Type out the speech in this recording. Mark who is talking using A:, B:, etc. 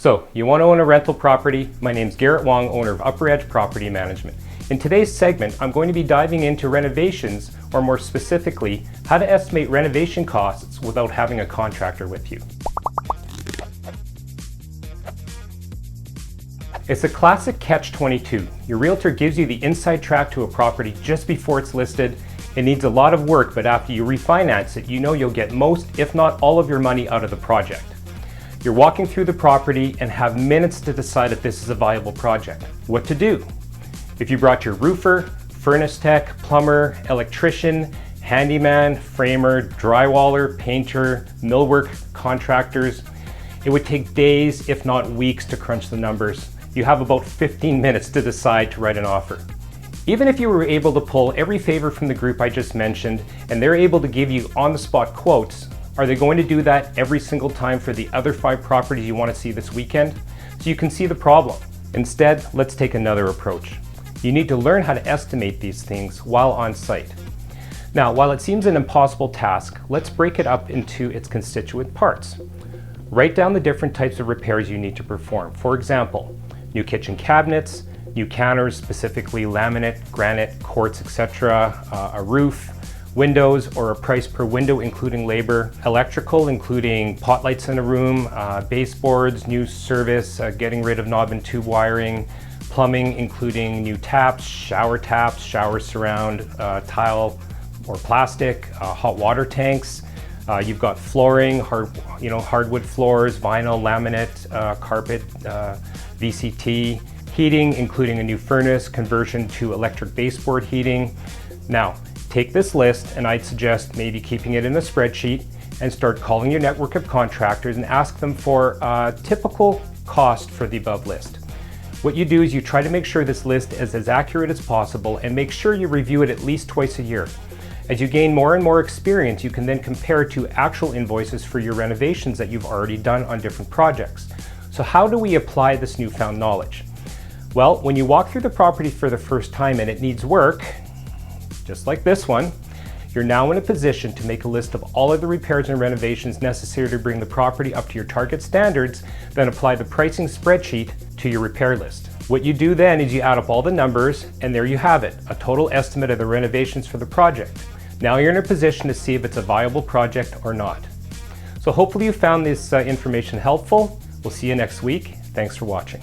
A: So, you want to own a rental property? My name's Garrett Wong, owner of Upper Edge Property Management. In today's segment, I'm going to be diving into renovations, or more specifically, how to estimate renovation costs without having a contractor with you. It's a classic catch-22. Your realtor gives you the inside track to a property just before it's listed. It needs a lot of work, but after you refinance it, you know you'll get most, if not all of your money out of the project. You're walking through the property and have minutes to decide if this is a viable project. What to do? If you brought your roofer, furnace tech, plumber, electrician, handyman, framer, drywaller, painter, millwork contractors, it would take days, if not weeks, to crunch the numbers. You have about 15 minutes to decide to write an offer. Even if you were able to pull every favor from the group I just mentioned, and they're able to give you on-the-spot quotes, are they going to do that every single time for the other 5 properties you want to see this weekend? So you can see the problem. Instead, let's take another approach. You need to learn how to estimate these things while on site. Now, while it seems an impossible task, let's break it up into its constituent parts. Write down the different types of repairs you need to perform. For example, new kitchen cabinets, new counters, specifically laminate, granite, quartz, etc., a roof, windows, or a price per window including labor, electrical including pot lights in a room, baseboards, new service, getting rid of knob and tube wiring, plumbing including new taps, shower surround, tile or plastic, hot water tanks. You've got flooring, hardwood floors, vinyl, laminate, carpet, VCT, heating including a new furnace, conversion to electric baseboard heating. Now, take this list, and I'd suggest maybe keeping it in a spreadsheet and start calling your network of contractors and ask them for a typical cost for the above list. What you do is you try to make sure this list is as accurate as possible and make sure you review it at least twice a year. As you gain more and more experience, you can then compare to actual invoices for your renovations that you've already done on different projects. So how do we apply this newfound knowledge? Well, when you walk through the property for the first time and it needs work, just like this one, you're now in a position to make a list of all of the repairs and renovations necessary to bring the property up to your target standards, then apply the pricing spreadsheet to your repair list. What you do then is you add up all the numbers, and there you have it, a total estimate of the renovations for the project. Now you're in a position to see if it's a viable project or not. So hopefully you found this information helpful. We'll see you next week. Thanks for watching.